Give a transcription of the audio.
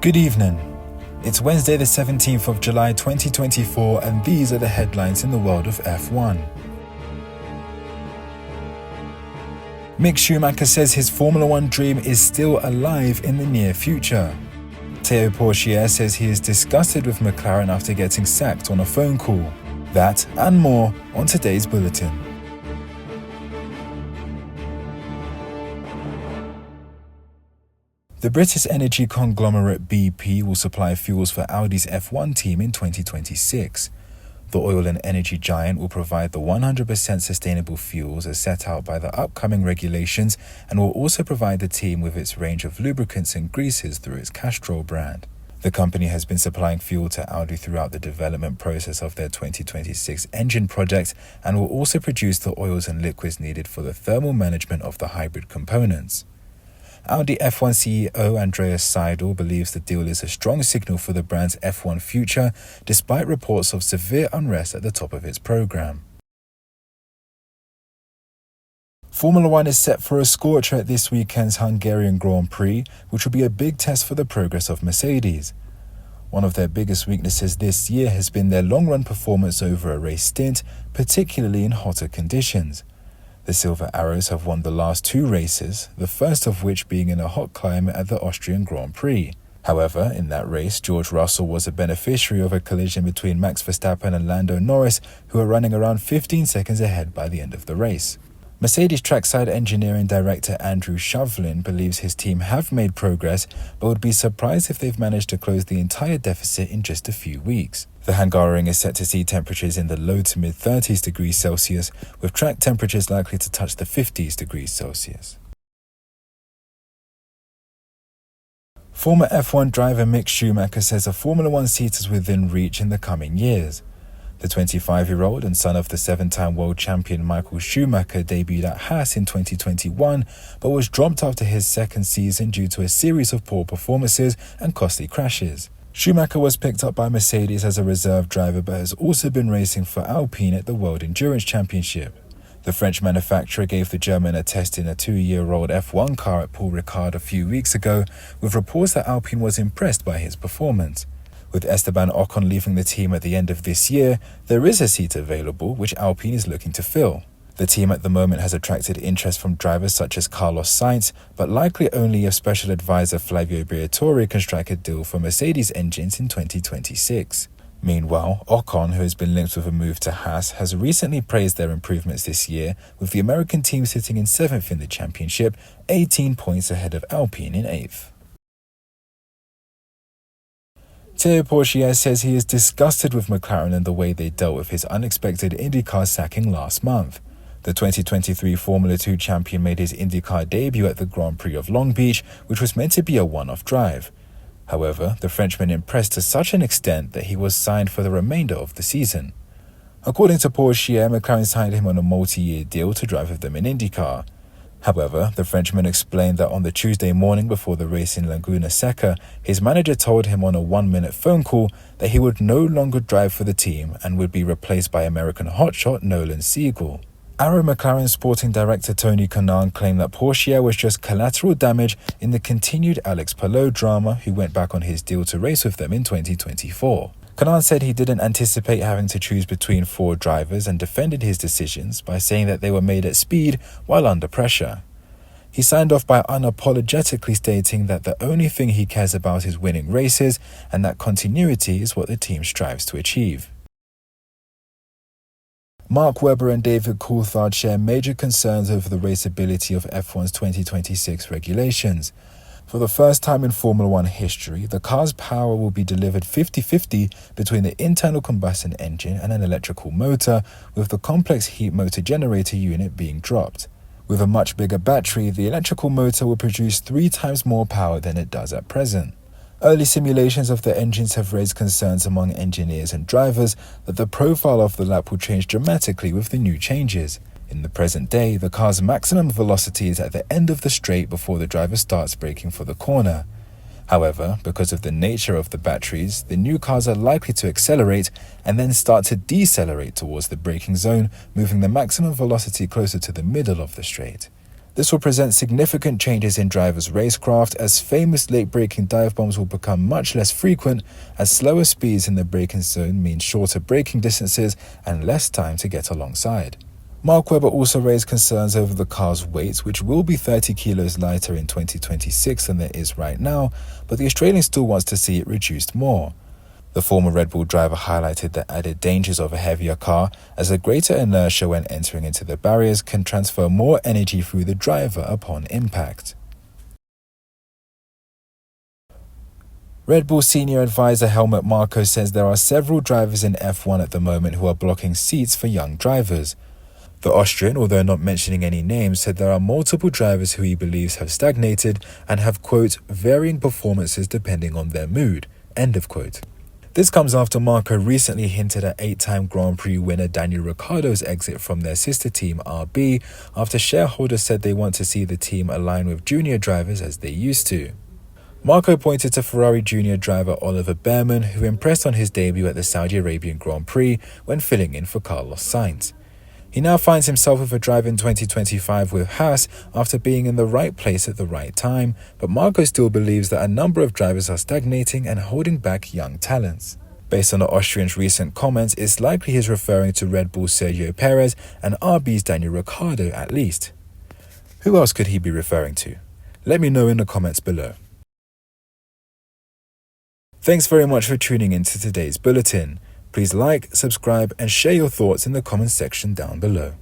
Good evening. It's Wednesday the 17th of July 2024 and these are the headlines in the world of F1. Mick Schumacher says his Formula One dream is still alive in the near future. Theo Pourchaire says he is disgusted with McLaren after getting sacked on a phone call. That and more on today's bulletin. The British energy conglomerate BP will supply fuels for Audi's F1 team in 2026. The oil and energy giant will provide the 100% sustainable fuels as set out by the upcoming regulations and will also provide the team with its range of lubricants and greases through its Castrol brand. The company has been supplying fuel to Audi throughout the development process of their 2026 engine project and will also produce the oils and liquids needed for the thermal management of the hybrid components. Audi F1 CEO Andreas Seidel believes the deal is a strong signal for the brand's F1 future, despite reports of severe unrest at the top of its program. Formula One is set for a scorcher at this weekend's Hungarian Grand Prix, which will be a big test for the progress of Mercedes. One of their biggest weaknesses this year has been their long-run performance over a race stint, particularly in hotter conditions. The Silver Arrows have won the last two races, the first of which being in a hot climate at the Austrian Grand Prix. However, in that race, George Russell was a beneficiary of a collision between Max Verstappen and Lando Norris, who were running around 15 seconds ahead by the end of the race. Mercedes trackside engineering director Andrew Shovlin believes his team have made progress, but would be surprised if they've managed to close the entire deficit in just a few weeks. The Hungarian is set to see temperatures in the low to mid 30s degrees Celsius, with track temperatures likely to touch the 50s degrees Celsius. Former F1 driver Mick Schumacher says a Formula One seat is within reach in the coming years. The 25-year-old and son of the 7-time world champion Michael Schumacher debuted at Haas in 2021, but was dropped after his second season due to a series of poor performances and costly crashes. Schumacher was picked up by Mercedes as a reserve driver but has also been racing for Alpine at the World Endurance Championship. The French manufacturer gave the German a test in a 2-year-old F1 car at Paul Ricard a few weeks ago, with reports that Alpine was impressed by his performance. With Esteban Ocon leaving the team at the end of this year, there is a seat available which Alpine is looking to fill. The team at the moment has attracted interest from drivers such as Carlos Sainz, but likely only if special advisor Flavio Briatore can strike a deal for Mercedes engines in 2026. Meanwhile, Ocon, who has been linked with a move to Haas, has recently praised their improvements this year, with the American team sitting in 7th in the championship, 18 points ahead of Alpine in 8th. Theo Pourchaire says he is disgusted with McLaren and the way they dealt with his unexpected IndyCar sacking last month. The 2023 Formula 2 champion made his IndyCar debut at the Grand Prix of Long Beach, which was meant to be a one-off drive. However, the Frenchman impressed to such an extent that he was signed for the remainder of the season. According to Pourchaire, McLaren signed him on a multi-year deal to drive with them in IndyCar. However, the Frenchman explained that on the Tuesday morning before the race in Laguna Seca, his manager told him on a 1-minute phone call that he would no longer drive for the team and would be replaced by American hotshot Nolan Siegel. Arrow McLaren sporting director Tony Kanaan claimed that Pourchaire was just collateral damage in the continued Alex Palou drama, who went back on his deal to race with them in 2024. Kanaan said he didn't anticipate having to choose between 4 drivers and defended his decisions by saying that they were made at speed while under pressure. He signed off by unapologetically stating that the only thing he cares about is winning races and that continuity is what the team strives to achieve. Mark Webber and David Coulthard share major concerns over the raceability of F1's 2026 regulations. For the first time in Formula One history, the car's power will be delivered 50-50 between the internal combustion engine and an electrical motor, with the complex heat motor generator unit being dropped. With a much bigger battery, the electrical motor will produce 3 times more power than it does at present. Early simulations of the engines have raised concerns among engineers and drivers that the profile of the lap will change dramatically with the new changes. In the present day, the car's maximum velocity is at the end of the straight before the driver starts braking for the corner. However, because of the nature of the batteries, the new cars are likely to accelerate and then start to decelerate towards the braking zone, moving the maximum velocity closer to the middle of the straight. This will present significant changes in drivers' racecraft, as famous late-braking dive bombs will become much less frequent, as slower speeds in the braking zone mean shorter braking distances and less time to get alongside. Mark Webber also raised concerns over the car's weight, which will be 30 kilos lighter in 2026 than it is right now, but the Australian still wants to see it reduced more. The former Red Bull driver highlighted the added dangers of a heavier car, as a greater inertia when entering into the barriers can transfer more energy through the driver upon impact. Red Bull senior advisor Helmut Marko says there are several drivers in F1 at the moment who are blocking seats for young drivers. The Austrian, although not mentioning any names, said there are multiple drivers who he believes have stagnated and have, quote, varying performances depending on their mood, end of quote. This comes after Marko recently hinted at 8-time Grand Prix winner Daniel Ricciardo's exit from their sister team RB, after shareholders said they want to see the team align with junior drivers as they used to. Marko pointed to Ferrari junior driver Oliver Behrman, who impressed on his debut at the Saudi Arabian Grand Prix when filling in for Carlos Sainz. He now finds himself with a drive in 2025 with Haas after being in the right place at the right time, but Marko still believes that a number of drivers are stagnating and holding back young talents. Based on the Austrian's recent comments, it's likely he's referring to Red Bull's Sergio Perez and RB's Daniel Ricciardo at least. Who else could he be referring to? Let me know in the comments below. Thanks very much for tuning in to today's bulletin. Please like, subscribe, and share your thoughts in the comments section down below.